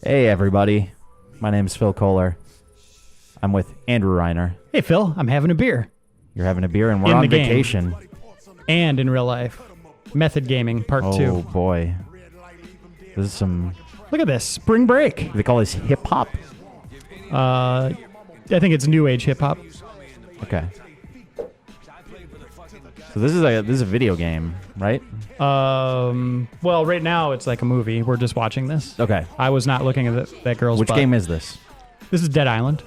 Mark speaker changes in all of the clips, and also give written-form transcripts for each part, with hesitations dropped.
Speaker 1: Hey, everybody. My name's Phil Kohler. I'm with Andrew Reiner.
Speaker 2: Hey, Phil, I'm having a beer.
Speaker 1: You're having a beer, and we're
Speaker 2: In
Speaker 1: on
Speaker 2: the game.
Speaker 1: vacation.
Speaker 2: And in real life. Method Gaming, Part 2.
Speaker 1: Oh, boy. This is some...
Speaker 2: Look at this. Spring break.
Speaker 1: They call this hip-hop?
Speaker 2: I think it's new age hip-hop.
Speaker 1: Okay. So this is a video game, right?
Speaker 2: Well, right now it's like a movie. We're just watching this.
Speaker 1: Okay.
Speaker 2: I was not looking at that girl's
Speaker 1: Which
Speaker 2: butt.
Speaker 1: game is this?
Speaker 2: This is Dead Island.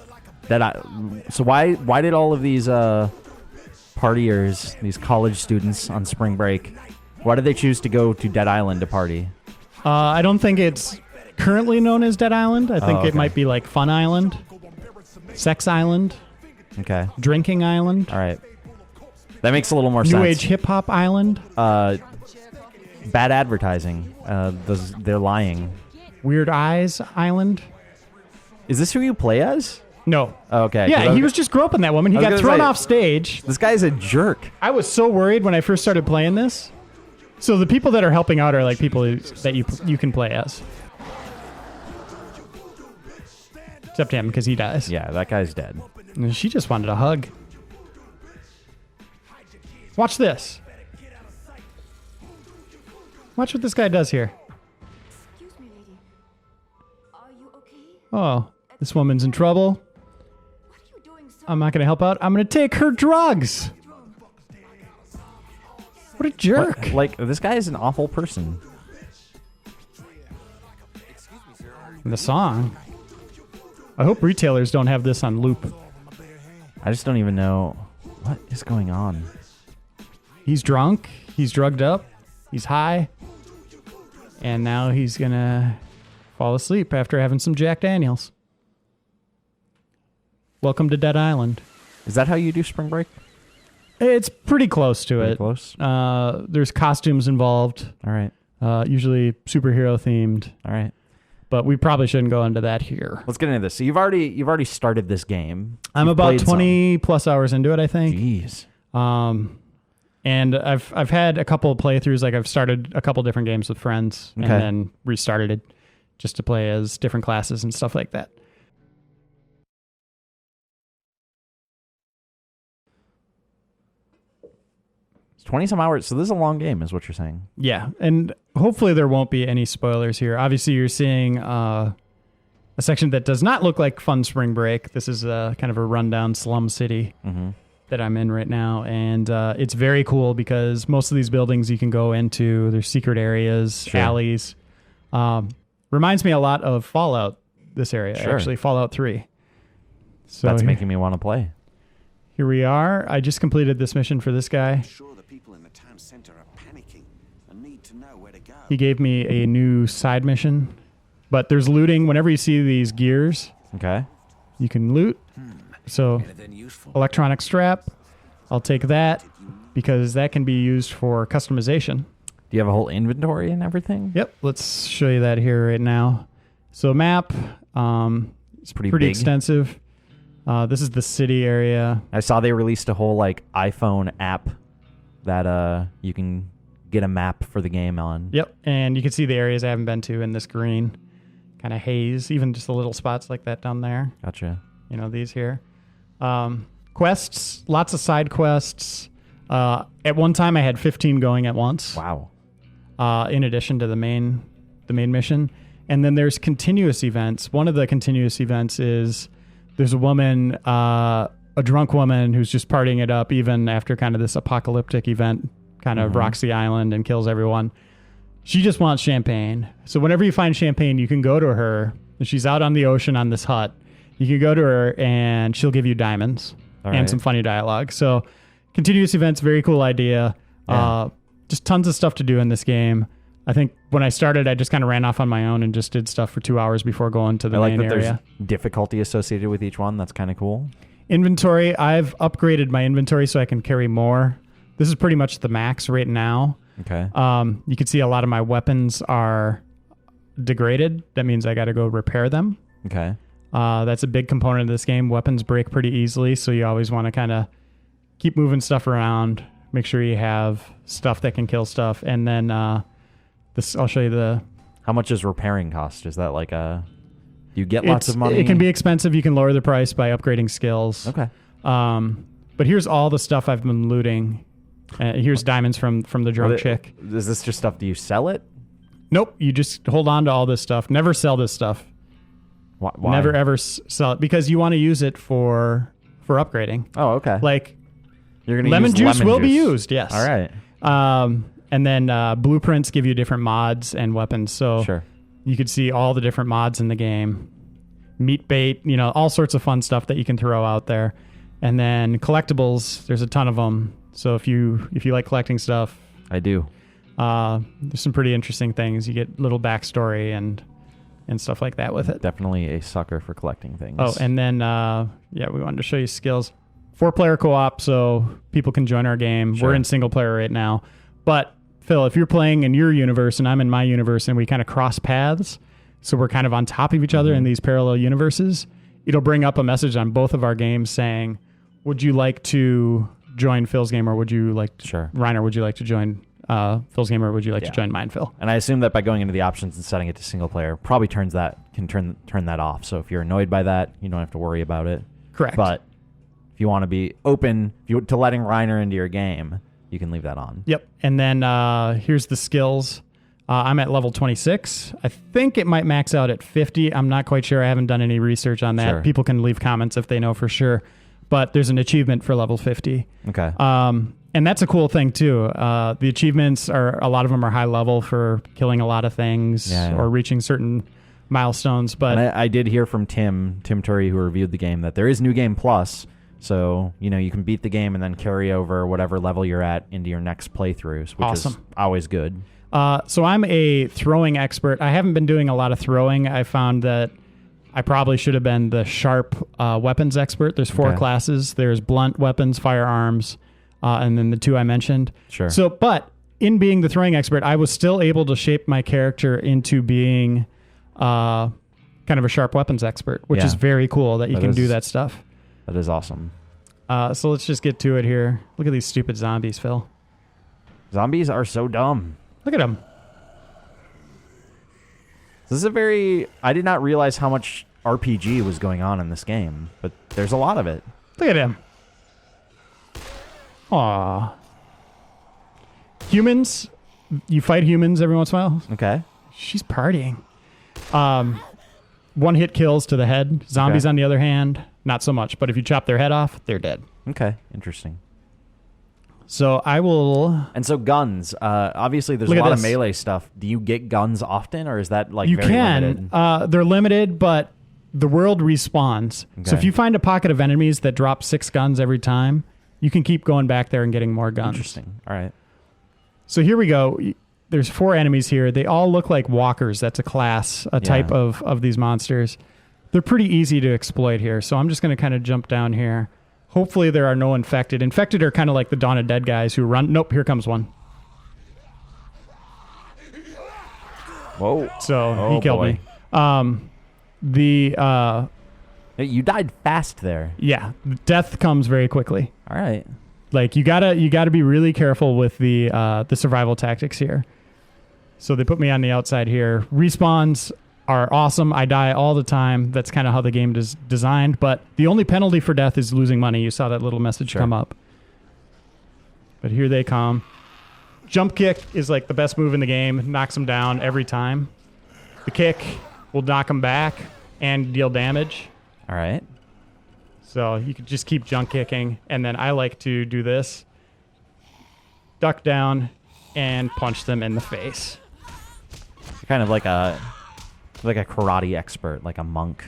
Speaker 1: So why did all of these partiers, these college students on spring break, why did they choose to go to Dead Island to party?
Speaker 2: I don't think it's currently known as Dead Island. I think
Speaker 1: okay.
Speaker 2: it might be like Fun Island, Sex Island,
Speaker 1: Okay.
Speaker 2: Drinking Island,
Speaker 1: All right. That makes a little more sense.
Speaker 2: New Age Hip Hop Island,
Speaker 1: Bad advertising. They're lying.
Speaker 2: Weird Eyes Island.
Speaker 1: Is this who you play as?
Speaker 2: No.
Speaker 1: Oh, okay.
Speaker 2: Yeah, he was just groping that woman. He got thrown off stage.
Speaker 1: This guy's a jerk.
Speaker 2: I was so worried when I first started playing this. So the people that are helping out are like people that you can play as. Except him, because he dies.
Speaker 1: Yeah, that guy's dead.
Speaker 2: And she just wanted a hug. Watch this. Watch what this guy does here.
Speaker 3: Excuse me, lady. Are you okay?
Speaker 2: Oh, this woman's in trouble.
Speaker 3: What are you doing, sir?
Speaker 2: I'm not going to help out. I'm going to take her drugs. What a jerk.
Speaker 1: What? Like, this guy is an awful person.
Speaker 2: And the song. I hope retailers don't have this on loop.
Speaker 1: I just don't even know what is going on.
Speaker 2: He's drunk. He's drugged up. He's high. And now he's going to fall asleep after having some Jack Daniels. Welcome to Dead Island.
Speaker 1: Is that how you do spring break?
Speaker 2: It's pretty close to
Speaker 1: Pretty
Speaker 2: it.
Speaker 1: close?
Speaker 2: There's costumes involved,
Speaker 1: All right.
Speaker 2: usually superhero themed,
Speaker 1: All right.
Speaker 2: but we probably shouldn't go into that here.
Speaker 1: Let's get into this. So you've already started this game.
Speaker 2: I'm
Speaker 1: You've
Speaker 2: about
Speaker 1: played
Speaker 2: 20 plus hours into it, I think.
Speaker 1: Jeez.
Speaker 2: And I've had a couple of playthroughs. Like I've started a couple different games with friends and
Speaker 1: Okay.
Speaker 2: then restarted it just to play as different classes and stuff like that.
Speaker 1: It's 20-some hours. So this is a long game, is what you're saying.
Speaker 2: Yeah, and hopefully there won't be any spoilers here. Obviously, you're seeing a section that does not look like Fun Spring Break. This is kind of a rundown slum city that I'm in right now, and it's very cool because most of these buildings you can go into. There's secret areas,
Speaker 1: Sure.
Speaker 2: alleys. Reminds me a lot of Fallout, this area,
Speaker 1: Sure.
Speaker 2: actually, Fallout 3. So
Speaker 1: That's
Speaker 2: here,
Speaker 1: making me want to play.
Speaker 2: here we are. I just completed this mission for this guy.
Speaker 4: Sure, the people in the town center are panicking and need to know where to go.
Speaker 2: He gave me a new side mission, but there's looting. Whenever you see these gears,
Speaker 1: Okay.
Speaker 2: you can loot. So
Speaker 4: Anything useful?
Speaker 2: electronic strap, I'll take that because that can be used for customization.
Speaker 1: Do you have a whole inventory and everything?
Speaker 2: Yep, let's show you that here right now. So map,
Speaker 1: It's pretty
Speaker 2: pretty
Speaker 1: big.
Speaker 2: extensive. This is the city area.
Speaker 1: I saw they released a whole like iPhone app that you can get a map for the game on.
Speaker 2: Yep, and you can see the areas I haven't been to in this green kind of haze, even just the little spots like that down there.
Speaker 1: Gotcha.
Speaker 2: You know, these here. Quests, lots of side quests. At one time, I had 15 going at once.
Speaker 1: Wow.
Speaker 2: In addition to the main mission. And then there's continuous events. One of the continuous events is there's a woman, a drunk woman who's just partying it up even after kind of this apocalyptic event kind of rocks the island and kills everyone. She just wants champagne. So whenever you find champagne, you can go to her. She's out on the ocean on this hut. You can go to her and she'll give you diamonds
Speaker 1: All
Speaker 2: and
Speaker 1: right.
Speaker 2: some funny dialogue. So continuous events, very cool idea.
Speaker 1: Yeah.
Speaker 2: Just tons of stuff to do in this game. I think when I started, I just kind of ran off on my own and just did stuff for 2 hours before going to the
Speaker 1: I like
Speaker 2: main
Speaker 1: that
Speaker 2: area.
Speaker 1: there's difficulty associated with each one. That's kind of cool.
Speaker 2: Inventory, I've upgraded my inventory so I can carry more. This is pretty much the max right now.
Speaker 1: Okay.
Speaker 2: You can see a lot of my weapons are degraded. That means I got to go repair them.
Speaker 1: Okay.
Speaker 2: That's a big component of this game. Weapons break pretty easily, so you always want to kind of keep moving stuff around. Make sure you have stuff that can kill stuff. And then this, I'll show you the
Speaker 1: How much does repairing cost? Is that like a... Do you get lots of money?
Speaker 2: It can be expensive. You can lower the price by upgrading skills.
Speaker 1: Okay.
Speaker 2: But here's all the stuff I've been looting. Here's diamonds from the drunk chick.
Speaker 1: Is this just stuff? Do you sell it?
Speaker 2: Nope. You just hold on to all this stuff. Never sell this stuff.
Speaker 1: Why?
Speaker 2: Never ever sell it because you want to use it for upgrading.
Speaker 1: Oh, okay.
Speaker 2: Like
Speaker 1: You're gonna
Speaker 2: lemon
Speaker 1: use
Speaker 2: juice
Speaker 1: lemon
Speaker 2: will be
Speaker 1: juice.
Speaker 2: used. Yes.
Speaker 1: All right.
Speaker 2: And then blueprints give you different mods and weapons. So
Speaker 1: Sure.
Speaker 2: you could see all the different mods in the game. Meat bait, all sorts of fun stuff that you can throw out there. And then collectibles, there's a ton of them. So if you like collecting stuff,
Speaker 1: I do.
Speaker 2: there's some pretty interesting things. You get little backstory and stuff like that with it.
Speaker 1: Definitely a sucker for collecting things.
Speaker 2: Oh, and then we wanted to show you skills. 4-player co-op, so people can join our game.
Speaker 1: Sure.
Speaker 2: We're in single player right now. But Phil, if you're playing in your universe and I'm in my universe and we kind of cross paths, so we're kind of on top of each other in these parallel universes, it'll bring up a message on both of our games saying, would you like to join Phil's game, or would you like to,
Speaker 1: Sure.
Speaker 2: Reiner, would you like to join Phil's game, or would you like to join mine, Phil?
Speaker 1: And I assume that by going into the options and setting it to single player, probably can turn that off. So if you're annoyed by that, you don't have to worry about it.
Speaker 2: Correct.
Speaker 1: But if you want to be open to letting Reiner into your game, you can leave that on.
Speaker 2: Yep. And then here's the skills. I'm at level 26. I think it might max out at 50. I'm not quite sure. I haven't done any research on that.
Speaker 1: Sure.
Speaker 2: People can leave comments if they know for sure. But there's an achievement for level 50.
Speaker 1: Okay.
Speaker 2: And that's a cool thing, too. The achievements a lot of them are high level for killing a lot of things or reaching certain milestones. But
Speaker 1: and I did hear from Tim Turry, who reviewed the game, that there is New Game Plus. So, you can beat the game and then carry over whatever level you're at into your next playthroughs, which is always good.
Speaker 2: So I'm a throwing expert. I haven't been doing a lot of throwing. I found that I probably should have been the sharp weapons expert. There's 4 classes. There's blunt weapons, firearms, and then the 2 I mentioned.
Speaker 1: Sure.
Speaker 2: So, but in being the throwing expert, I was still able to shape my character into being kind of a sharp weapons expert, which is very cool that you can do that stuff.
Speaker 1: That is awesome.
Speaker 2: So let's just get to it here. Look at these stupid zombies, Phil.
Speaker 1: Zombies are so dumb.
Speaker 2: Look at them.
Speaker 1: This is I did not realize how much RPG was going on in this game, but there's a lot of it.
Speaker 2: Look at him. Aw. Humans, you fight humans every once in a while.
Speaker 1: Okay.
Speaker 2: She's partying. 1-hit kills to the head. Zombies, on the other hand, not so much. But if you chop their head off, they're dead.
Speaker 1: Okay. Interesting.
Speaker 2: So I will...
Speaker 1: And so guns. Obviously, there's a lot of melee stuff. Do you get guns often, or is that like
Speaker 2: you
Speaker 1: very
Speaker 2: can.
Speaker 1: limited?
Speaker 2: They're limited, but the world respawns. So if you find a pocket of enemies that drop 6 guns every time, you can keep going back there and getting more guns.
Speaker 1: Interesting. All right.
Speaker 2: So here we go. There's 4 enemies here. They all look like walkers. That's a class, a type of these monsters. They're pretty easy to exploit here. So I'm just going to kind of jump down here. Hopefully there are no infected. Infected are kind of like the Dawn of Dead guys who run. Nope, here comes one.
Speaker 1: Whoa.
Speaker 2: So he killed me.
Speaker 1: You died fast there.
Speaker 2: Yeah, death comes very quickly.
Speaker 1: All right.
Speaker 2: Like you gotta be really careful with the survival tactics here. So they put me on the outside here. Respawns are awesome. I die all the time. That's kind of how the game is designed. But the only penalty for death is losing money. You saw that little message come up. But here they come. Jump kick is like the best move in the game. Knocks them down every time. The kick will knock them back and deal damage.
Speaker 1: All right.
Speaker 2: So you could just keep jump kicking. And then I like to do this. Duck down and punch them in the face.
Speaker 1: You're kind of like a karate expert, like a monk.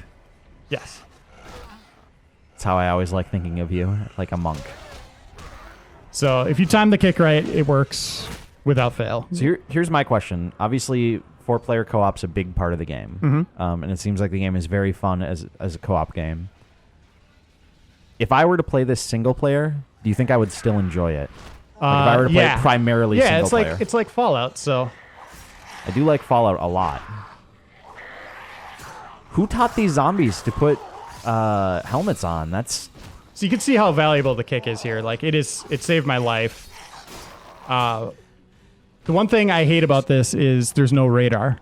Speaker 2: Yes.
Speaker 1: That's how I always like thinking of you, like a monk.
Speaker 2: So if you time the kick right, it works without fail.
Speaker 1: So here's my question. Obviously, 4-player co-op's a big part of the game. And it seems like the game is very fun as a co-op game. If I were to play this single player, do you think I would still enjoy it? Like if I were to play it primarily single player.
Speaker 2: It's like Fallout, so
Speaker 1: I do like Fallout a lot. Who taught these zombies to put helmets on?
Speaker 2: So you can see how valuable the kick is here. Like it saved my life. The one thing I hate about this is there's no radar.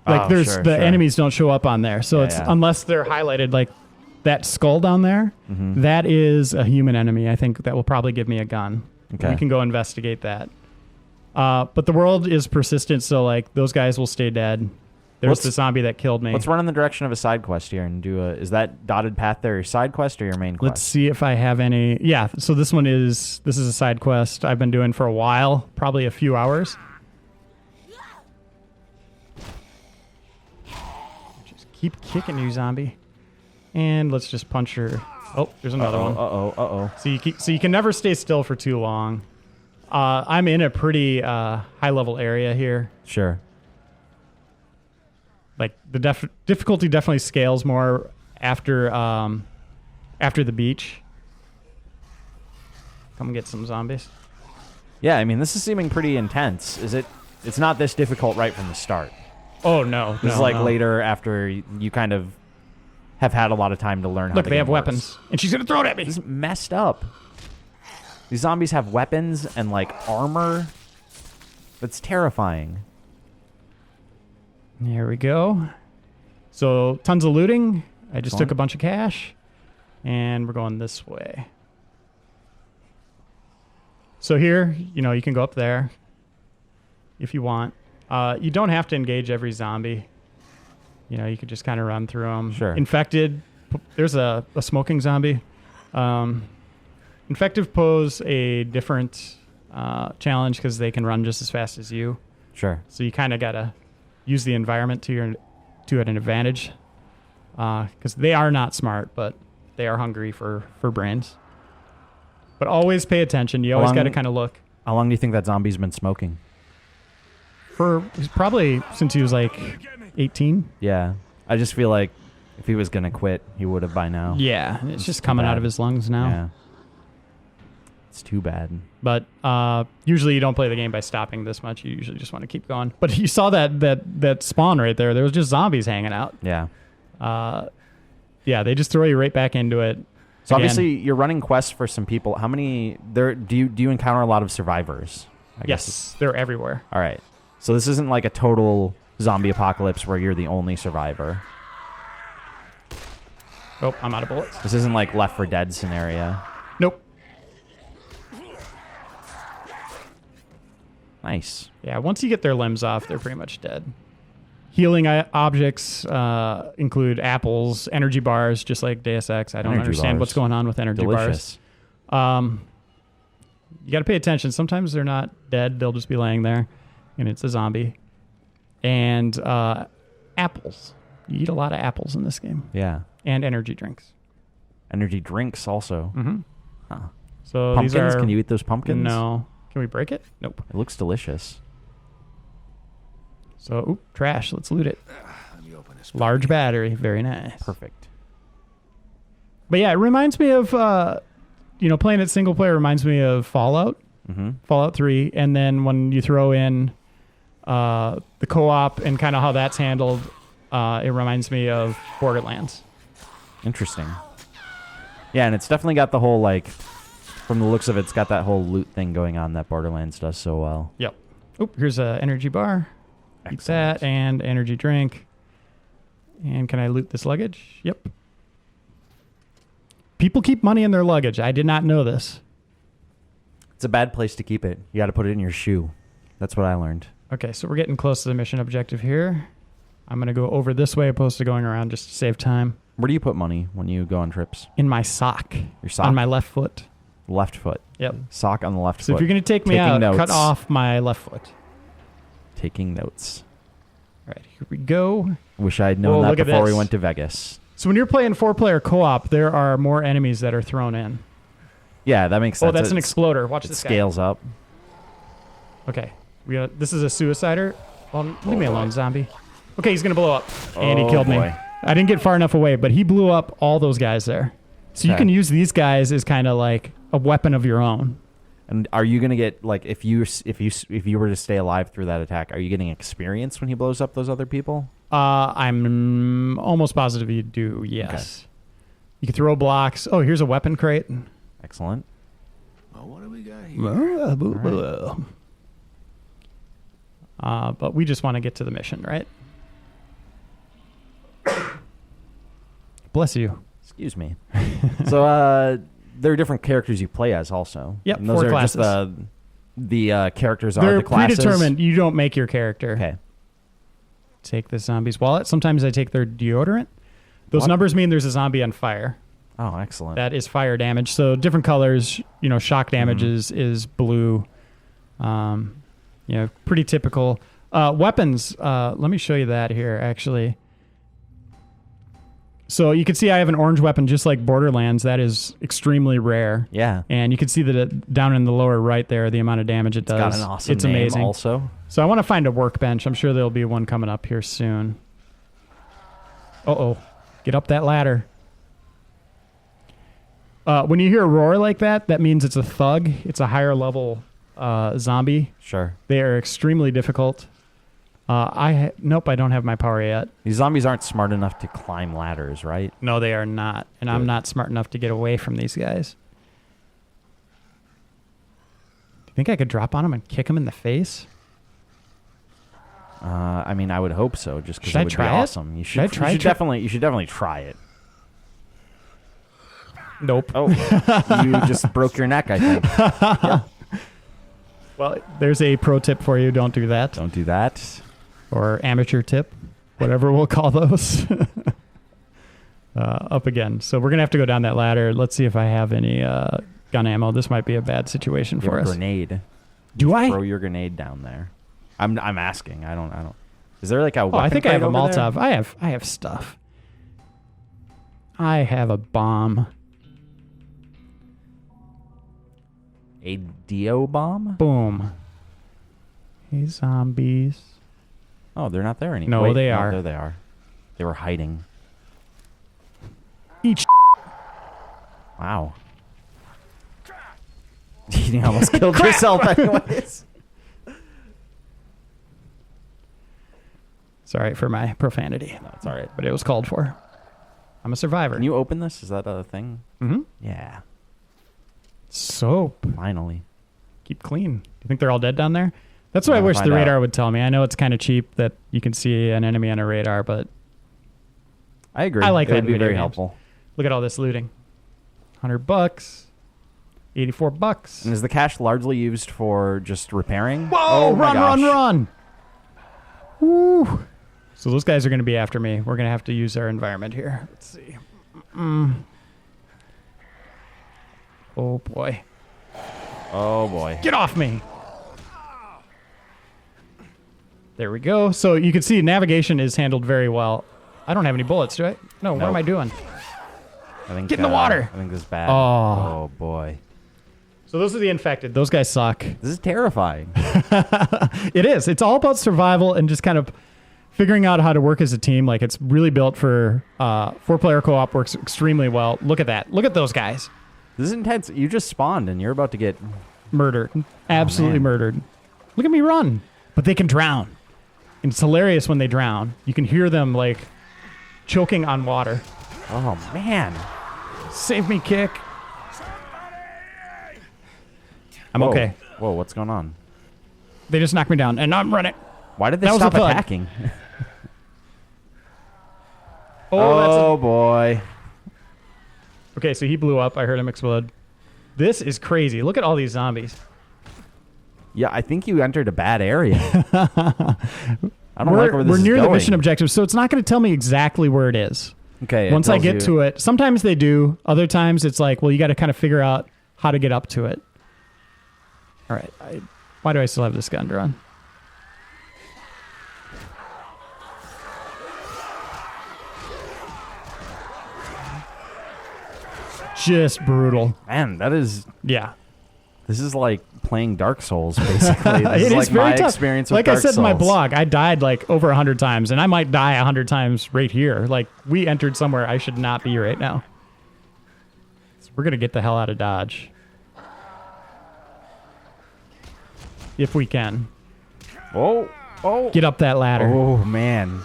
Speaker 2: Like
Speaker 1: Oh,
Speaker 2: there's
Speaker 1: sure,
Speaker 2: the
Speaker 1: sure.
Speaker 2: enemies don't show up on there. So
Speaker 1: Yeah,
Speaker 2: it's
Speaker 1: yeah.
Speaker 2: unless they're highlighted like that skull down there,
Speaker 1: Mm-hmm.
Speaker 2: that is a human enemy. I think that will probably give me a gun.
Speaker 1: Okay.
Speaker 2: We can go investigate that. But the world is persistent, so like those guys will stay dead. There's
Speaker 1: Let's-
Speaker 2: the zombie that killed me.
Speaker 1: Let's run in the direction of a side quest here and do a. Is that dotted path there your side quest or your main quest?
Speaker 2: Let's see if I have any. Yeah, so this is a side quest I've been doing for a while, probably a few hours. Just keep kicking you, zombie. And let's just punch her. Oh, there's another one.
Speaker 1: Uh-oh.
Speaker 2: So you can never stay still for too long. I'm in a pretty high level area here.
Speaker 1: Sure.
Speaker 2: Like the difficulty definitely scales more after the beach. Come get some zombies.
Speaker 1: Yeah, I mean, this is seeming pretty intense. Is it? It's not this difficult right from the start.
Speaker 2: Oh no!
Speaker 1: This is
Speaker 2: no,
Speaker 1: like
Speaker 2: no.
Speaker 1: later after you kind of have had a lot of time to learn how
Speaker 2: Look,
Speaker 1: the
Speaker 2: they
Speaker 1: game
Speaker 2: have
Speaker 1: works.
Speaker 2: weapons, and she's gonna throw it at me.
Speaker 1: This is messed up. These zombies have weapons and like armor. That's terrifying.
Speaker 2: There we go. So tons of looting. I just
Speaker 1: Excellent.
Speaker 2: took a bunch of cash, and we're going this way. So here, you can go up there if you want. You don't have to engage every zombie. You could just kind of run through them.
Speaker 1: Sure.
Speaker 2: Infected. There's a smoking zombie. Infected pose a different challenge because they can run just as fast as you.
Speaker 1: Sure.
Speaker 2: So you kind of got to use the environment to an advantage. Because they are not smart, but they are hungry for brains. But always pay attention. You always got to kind of look.
Speaker 1: How long do you think that zombie's been smoking?
Speaker 2: Probably since he was like 18.
Speaker 1: Yeah. I just feel like if he was going to quit, he would have by now.
Speaker 2: Yeah, it's
Speaker 1: It's
Speaker 2: just
Speaker 1: too
Speaker 2: coming out
Speaker 1: bad.
Speaker 2: of his lungs now.
Speaker 1: Yeah. It's too bad.
Speaker 2: But usually you don't play the game by stopping this much. You usually just want to keep going. But you saw that spawn right there. There was just zombies hanging out.
Speaker 1: Yeah.
Speaker 2: Yeah, they just throw you right back into it.
Speaker 1: So
Speaker 2: Again,
Speaker 1: obviously you're running quests for some people. How many there do you encounter a lot of survivors? I guess.
Speaker 2: yes, they're everywhere.
Speaker 1: All right. So this isn't like a total zombie apocalypse where you're the only survivor.
Speaker 2: Oh, I'm out of bullets.
Speaker 1: This isn't like Left 4 Dead scenario.
Speaker 2: Nope.
Speaker 1: Nice.
Speaker 2: Yeah, once you get their limbs off, they're pretty much dead. Healing objects include apples, energy bars, just like Deus Ex. I don't
Speaker 1: Energy
Speaker 2: understand
Speaker 1: bars.
Speaker 2: what's going on with energy
Speaker 1: Delicious.
Speaker 2: bars. You got to pay attention. Sometimes they're not dead. They'll just be laying there, and it's a zombie. And apples. You eat a lot of apples in this game.
Speaker 1: Yeah.
Speaker 2: And energy drinks.
Speaker 1: Energy drinks also.
Speaker 2: Mm-hmm.
Speaker 1: Huh.
Speaker 2: So
Speaker 1: Pumpkins?
Speaker 2: these are...
Speaker 1: Can you eat those pumpkins?
Speaker 2: No. Can we break it? Nope.
Speaker 1: It looks delicious.
Speaker 2: So, trash. Let's loot it.
Speaker 4: Let me open this.
Speaker 2: Large battery. Very nice.
Speaker 1: Perfect.
Speaker 2: But yeah, it reminds me of, playing it single player reminds me of Fallout.
Speaker 1: Mm-hmm.
Speaker 2: Fallout 3. And then when you throw in the co-op and kind of how that's handled, it reminds me of Borderlands.
Speaker 1: Interesting. Yeah, and it's definitely got the whole, like, from the looks of it, it's got that whole loot thing going on that Borderlands does so well.
Speaker 2: Yep. Oop, here's an energy bar. Eat
Speaker 1: Excellent.
Speaker 2: that and energy drink. And can I loot this luggage? Yep. People keep money in their luggage. I did not know this.
Speaker 1: It's a bad place to keep it. You got to put it in your shoe. That's what I learned.
Speaker 2: Okay, so we're getting close to the mission objective here. I'm going to go over this way opposed to going around just to save time.
Speaker 1: Where do you put money when you go on trips?
Speaker 2: In my sock.
Speaker 1: Your sock?
Speaker 2: On my left foot.
Speaker 1: Left foot.
Speaker 2: Yep.
Speaker 1: Sock on the left
Speaker 2: So
Speaker 1: foot.
Speaker 2: if you're going to take me
Speaker 1: Taking
Speaker 2: out,
Speaker 1: notes.
Speaker 2: cut off my left foot.
Speaker 1: Taking notes.
Speaker 2: All right, here we go.
Speaker 1: Wish I had known
Speaker 2: Whoa,
Speaker 1: that
Speaker 2: look at
Speaker 1: before we
Speaker 2: this.
Speaker 1: went to Vegas.
Speaker 2: So when you're playing 4-player co-op, there are more enemies that are thrown in.
Speaker 1: Yeah, that makes sense.
Speaker 2: Oh, that's an
Speaker 1: It's-
Speaker 2: exploder. Watch
Speaker 1: It
Speaker 2: this
Speaker 1: scales up.
Speaker 2: guy. Okay. This is a suicider. Well, leave me alone, zombie. Okay, he's going to blow up. And he
Speaker 1: Oh,
Speaker 2: killed me.
Speaker 1: boy.
Speaker 2: I didn't get far enough away, but he blew up all those guys there. So you
Speaker 1: Okay.
Speaker 2: can use these guys as kind of like a weapon of your own.
Speaker 1: And are you gonna get like if you were to stay alive through that attack? Are you getting experience when he blows up those other people?
Speaker 2: I'm almost positive you do, yes. You can throw blocks. Oh, here's a weapon crate.
Speaker 1: Excellent.
Speaker 4: Well, what do we got here?
Speaker 2: But we just want to get to the mission, right? Bless you.
Speaker 1: Excuse me. So there are different characters you play as also.
Speaker 2: Yep,
Speaker 1: and those
Speaker 2: 4
Speaker 1: are
Speaker 2: classes.
Speaker 1: just the characters are
Speaker 2: They're
Speaker 1: the classes.
Speaker 2: predetermined. You don't make your character.
Speaker 1: Okay.
Speaker 2: Take the zombie's wallet. Sometimes I take their deodorant. Those
Speaker 1: What?
Speaker 2: numbers mean there's a zombie on fire.
Speaker 1: Oh, excellent.
Speaker 2: That is fire damage. So different colors, shock damage is blue. Pretty typical. Weapons, let me show you that here, actually. So you can see I have an orange weapon just like Borderlands. That is extremely rare.
Speaker 1: Yeah.
Speaker 2: And you can see that down in the lower right there, the amount of damage it does.
Speaker 1: Got an awesome
Speaker 2: it's
Speaker 1: name
Speaker 2: amazing.
Speaker 1: also.
Speaker 2: So I want to find a workbench. I'm sure there'll be one coming up here soon. Uh-oh. Get up that ladder. When you hear a roar like that, that means it's a thug. It's a higher level zombie.
Speaker 1: Sure.
Speaker 2: They are extremely difficult. Nope, I don't have my power yet.
Speaker 1: These zombies aren't smart enough to climb ladders, right?
Speaker 2: No, they are not. And I'm not smart enough to get away from these guys. Do you think I could drop on them and kick them in the face?
Speaker 1: I mean, I would hope so, just because
Speaker 2: Should I
Speaker 1: it would
Speaker 2: try
Speaker 1: be
Speaker 2: it?
Speaker 1: awesome. You
Speaker 2: Should I try
Speaker 1: you should definitely try it.
Speaker 2: Nope.
Speaker 1: Oh, you just broke your neck, I think. Yeah.
Speaker 2: Well, there's a pro tip for you. Don't do that.
Speaker 1: Don't do that.
Speaker 2: Or amateur tip, whatever we'll call those. Up again. So we're going to have to go down that ladder. Let's see if I have any gun ammo. This might be a bad situation
Speaker 1: You
Speaker 2: for
Speaker 1: have a
Speaker 2: us.
Speaker 1: grenade.
Speaker 2: Do I?
Speaker 1: Throw your grenade down there. I'm asking. I don't. Is there like a weapon
Speaker 2: I think I have a
Speaker 1: crate over there?
Speaker 2: Molotov. I have stuff. I have a bomb.
Speaker 1: A Dio bomb?
Speaker 2: Boom. Hey, zombies.
Speaker 1: Oh, they're not there anymore.
Speaker 2: No, they are.
Speaker 1: There they are. They were hiding.
Speaker 2: Eat
Speaker 1: Wow. You almost killed yourself anyways.
Speaker 2: Sorry for my profanity.
Speaker 1: No, it's all right.
Speaker 2: But it was called for. I'm a survivor.
Speaker 1: Can you open this? Is that a thing?
Speaker 2: Mm-hmm.
Speaker 1: Yeah.
Speaker 2: Soap.
Speaker 1: Finally.
Speaker 2: Keep clean. Do you think they're all dead down there? That's what I
Speaker 1: Wanna
Speaker 2: wish the
Speaker 1: find
Speaker 2: radar
Speaker 1: out.
Speaker 2: would tell me. I know it's kind of cheap that you can see an enemy on a radar, but
Speaker 1: I agree.
Speaker 2: I like
Speaker 1: it
Speaker 2: that
Speaker 1: would
Speaker 2: in
Speaker 1: be
Speaker 2: video
Speaker 1: very
Speaker 2: games.
Speaker 1: helpful.
Speaker 2: look at all this looting. $100. $84.
Speaker 1: And is the cash largely used for just repairing?
Speaker 2: Whoa!
Speaker 1: Oh my
Speaker 2: run!
Speaker 1: gosh.
Speaker 2: Woo! So those guys are going to be after me. We're going to have to use our environment here. Let's see. Oh boy!
Speaker 1: Oh boy.
Speaker 2: Get off me! There we go. So you can see navigation is handled very well. I don't have any bullets, do I? No. What
Speaker 1: Nope.
Speaker 2: am I doing?
Speaker 1: I think,
Speaker 2: Get in the water.
Speaker 1: I think this is bad.
Speaker 2: Oh.
Speaker 1: Boy.
Speaker 2: So those are the infected. Those guys suck.
Speaker 1: This is terrifying.
Speaker 2: It is. It's all about survival and just kind of figuring out how to work as a team. Like, it's really built for 4-player co-op. Works extremely well. Look at that. Look at those guys.
Speaker 1: This is intense. You just spawned and you're about to get...
Speaker 2: Murdered. Absolutely
Speaker 1: man.
Speaker 2: murdered. Look at me run. But they can drown. And it's hilarious when they drown. You can hear them, like, choking on water.
Speaker 1: Oh, man.
Speaker 2: Save me, Kick. I'm
Speaker 1: Whoa.
Speaker 2: okay.
Speaker 1: Whoa, what's going on?
Speaker 2: They just knocked me down, and I'm running.
Speaker 1: Why did they
Speaker 2: That was
Speaker 1: stop
Speaker 2: a thud.
Speaker 1: attacking?
Speaker 2: Oh,
Speaker 1: boy.
Speaker 2: Okay, so he blew up. I heard him explode. This is crazy. Look at all these zombies.
Speaker 1: Yeah, I think you entered a bad area. I don't like where this
Speaker 2: We're
Speaker 1: is
Speaker 2: near the
Speaker 1: going.
Speaker 2: mission objective, so it's not going to tell me exactly where it is.
Speaker 1: Okay.
Speaker 2: Once I get to it, sometimes they do. Other times it's like, well, you got to kind of figure out how to get up to it. All right. Why do I still have this gun drawn? Just brutal.
Speaker 1: Man, that is...
Speaker 2: Yeah.
Speaker 1: This is like playing Dark Souls, basically. This
Speaker 2: It
Speaker 1: is like
Speaker 2: very
Speaker 1: my
Speaker 2: tough.
Speaker 1: experience with
Speaker 2: Like
Speaker 1: Dark
Speaker 2: I said in my
Speaker 1: Souls.
Speaker 2: blog, I died like over 100 times, and I might die 100 times right here. Like, we entered somewhere I should not be right now. So we're going to get the hell out of Dodge. If we can.
Speaker 1: Oh, oh.
Speaker 2: Get up that ladder.
Speaker 1: Oh, man.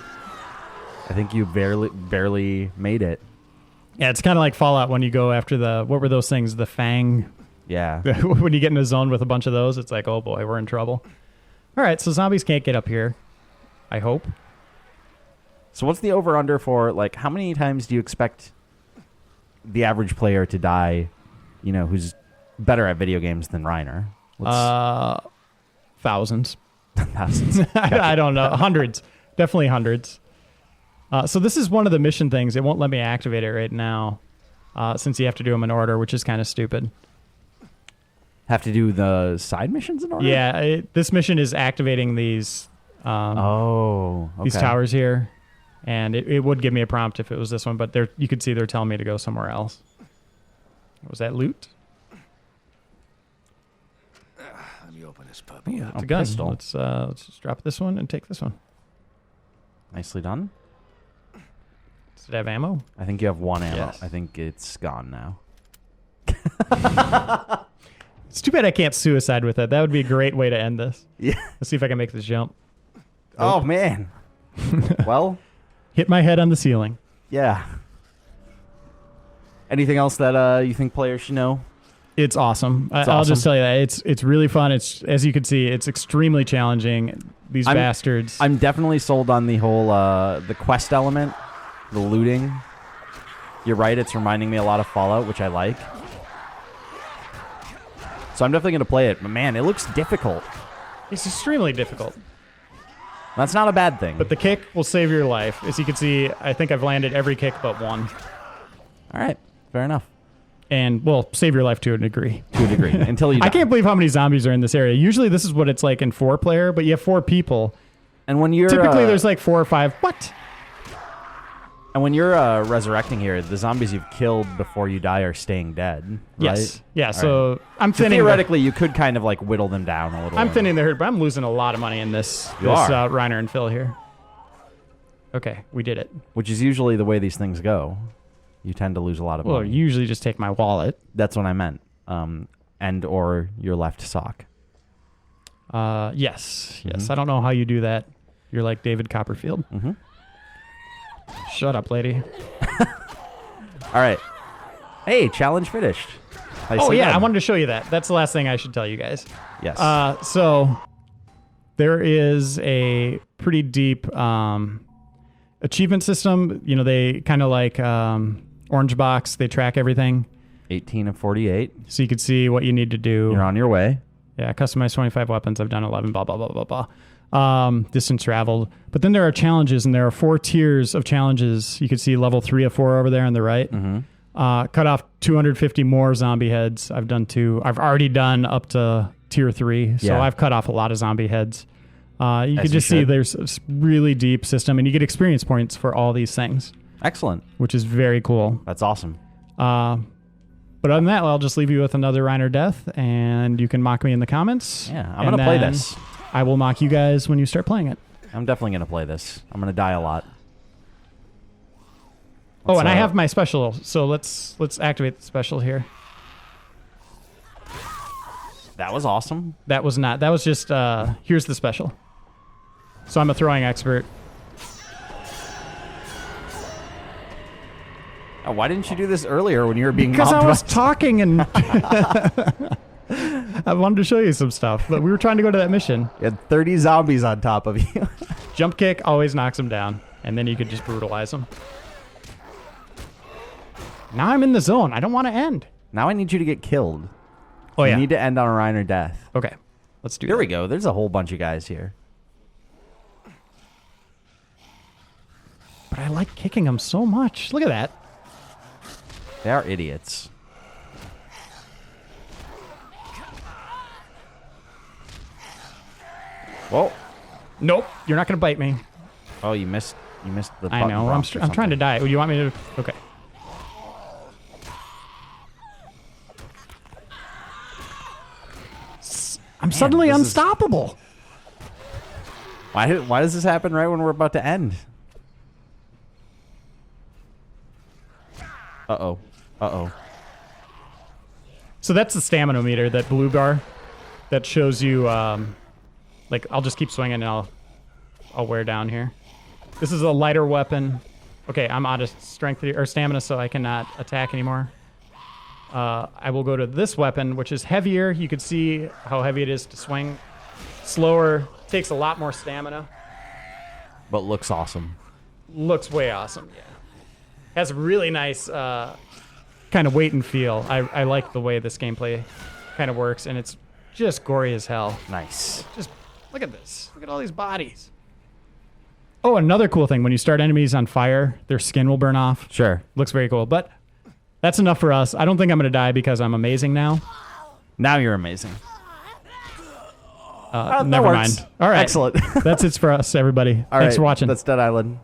Speaker 1: I think you barely made it.
Speaker 2: Yeah, it's kind of like Fallout when you go after the, what were those things? The Fang.
Speaker 1: Yeah.
Speaker 2: When you get in a zone with a bunch of those, it's like, oh boy, we're in trouble. All right, so zombies can't get up here. I hope.
Speaker 1: So what's the over-under for, like, how many times do you expect the average player to die, who's better at video games than Reiner?
Speaker 2: Thousands.
Speaker 1: Thousands.
Speaker 2: I don't know. Hundreds. Definitely hundreds. So this is one of the mission things. It won't let me activate it right now since you have to do them in order, which is kind of stupid.
Speaker 1: Have to do the side missions in order?
Speaker 2: Yeah, this mission is activating these these towers here. And it would give me a prompt if it was this one, but you could see they're telling me to go somewhere else. Was that loot?
Speaker 4: Let me open this puppy.
Speaker 2: Yeah, it's a gun.
Speaker 1: Pistol.
Speaker 2: Let's just drop this one and take this one.
Speaker 1: Nicely done.
Speaker 2: Does it have ammo?
Speaker 1: I think you have one ammo.
Speaker 2: Yes.
Speaker 1: I think it's gone now.
Speaker 2: It's too bad I can't suicide with it. That would be a great way to end this.
Speaker 1: Yeah.
Speaker 2: Let's see if I can make this jump.
Speaker 1: Oh, man. Well,
Speaker 2: Hit my head on the ceiling.
Speaker 1: yeah. Anything else that you think players should know?
Speaker 2: It's awesome. I'll
Speaker 1: awesome.
Speaker 2: just tell you that it's really fun. It's, as you can see, it's extremely challenging. These bastards.
Speaker 1: I'm definitely sold on the whole the quest element, the looting. You're right. It's reminding me a lot of Fallout, which I like. So I'm definitely going to play it. But man, it looks difficult.
Speaker 2: It's extremely difficult.
Speaker 1: That's not a bad thing.
Speaker 2: But the kick will save your life. As you can see, I think I've landed every kick but one.
Speaker 1: All right. Fair enough.
Speaker 2: And, well, save your life to a degree.
Speaker 1: To a degree. Until you die.
Speaker 2: I can't believe how many zombies are in this area. Usually this is what it's like in 4-player, but you have 4 people.
Speaker 1: And when you're
Speaker 2: Typically there's like 4 or 5. What?
Speaker 1: And when you're resurrecting here, the zombies you've killed before you die are staying dead, right?
Speaker 2: Yes. Yeah,
Speaker 1: All
Speaker 2: so
Speaker 1: right.
Speaker 2: I'm
Speaker 1: So
Speaker 2: thinning.
Speaker 1: theoretically, you could kind of like whittle them down a little.
Speaker 2: I'm thinning the herd, but I'm losing a lot of money in this Reiner and Phil here. Okay, we did it.
Speaker 1: Which is usually the way these things go. You tend to lose a lot of
Speaker 2: Well,
Speaker 1: money.
Speaker 2: usually just take my wallet.
Speaker 1: That's what I meant. And or your left sock.
Speaker 2: Yes. I don't know how you do that. You're like David Copperfield.
Speaker 1: Mm-hmm.
Speaker 2: Shut up, lady.
Speaker 1: All right. Hey, challenge finished.
Speaker 2: Oh, yeah, I wanted to show you that. That's the last thing I should tell you guys.
Speaker 1: Yes.
Speaker 2: So there is a pretty deep achievement system. You know, they kind of like Orange Box. They track everything.
Speaker 1: 18 of 48.
Speaker 2: So you can see what you need to do.
Speaker 1: You're on your way.
Speaker 2: Yeah, customize 25 weapons. I've done 11, blah, blah, blah, blah, blah. Distance traveled. But then there are challenges, and there are 4 tiers of challenges. You can see level 3 of 4 over there on the right.
Speaker 1: Mm-hmm.
Speaker 2: Cut off 250 more zombie heads. I've done 2. I've already done up to tier 3, so
Speaker 1: Yeah.
Speaker 2: I've cut off a lot of zombie heads. You
Speaker 1: As
Speaker 2: can
Speaker 1: you
Speaker 2: just see
Speaker 1: should.
Speaker 2: there's a really deep system, and you get experience points for all these things,
Speaker 1: Excellent.
Speaker 2: which is very cool.
Speaker 1: That's awesome.
Speaker 2: But other than that, I'll just leave you with another Reiner death, and you can mock me in the comments.
Speaker 1: Yeah, I'm going to play
Speaker 2: then
Speaker 1: this.
Speaker 2: I will mock you guys when you start playing it.
Speaker 1: I'm definitely going to play this. I'm going to die a lot.
Speaker 2: Oh, and I
Speaker 1: So-
Speaker 2: have my special, so let's activate the special here.
Speaker 1: That was awesome.
Speaker 2: That was not. That was just. Here's the special. So I'm a throwing expert.
Speaker 1: Oh, why didn't you do this earlier when you were being
Speaker 2: Because I
Speaker 1: mobbed
Speaker 2: was
Speaker 1: by-
Speaker 2: talking and I wanted to show you some stuff, but we were trying to go to that mission.
Speaker 1: You had 30 zombies on top of you.
Speaker 2: Jump kick always knocks them down, and then you could just brutalize them. Now I'm in the zone. I don't want to end.
Speaker 1: Now I need you to get killed.
Speaker 2: Oh yeah.
Speaker 1: You need to end on a Reiner death.
Speaker 2: Okay. Let's do
Speaker 1: Here
Speaker 2: that.
Speaker 1: we go. There's a whole bunch of guys here.
Speaker 2: But I like kicking them so much. Look at that.
Speaker 1: They are idiots. Whoa.
Speaker 2: Nope. You're not going to bite me.
Speaker 1: Oh, you missed the
Speaker 2: I
Speaker 1: button
Speaker 2: know.
Speaker 1: prompt or
Speaker 2: I'm trying to
Speaker 1: something.
Speaker 2: die. Oh, you want me to? Okay. I'm suddenly
Speaker 1: this is-
Speaker 2: unstoppable.
Speaker 1: Why does this happen right when we're about to end? Uh-oh. Uh-oh.
Speaker 2: So that's the stamina meter, that blue bar, that shows you. Like, I'll just keep swinging and I'll wear down here. This is a lighter weapon. Okay, I'm out of strength or stamina, so I cannot attack anymore. I will go to this weapon, which is heavier. You can see how heavy it is to swing. Slower, takes a lot more stamina.
Speaker 1: But looks awesome.
Speaker 2: Looks way awesome, yeah. Has really nice kind of wait and feel. I like the way this gameplay kind of works, and it's just gory as hell.
Speaker 1: Nice.
Speaker 2: Just look at this. Look at all these bodies. Oh, another cool thing. When you start enemies on fire, their skin will burn off.
Speaker 1: Sure.
Speaker 2: Looks very cool. But that's enough for us. I don't think I'm going to die because I'm amazing now.
Speaker 1: Now you're amazing.
Speaker 2: Never mind. All right.
Speaker 1: Excellent.
Speaker 2: That's it for us, everybody. Thanks for watching.
Speaker 1: That's Dead Island.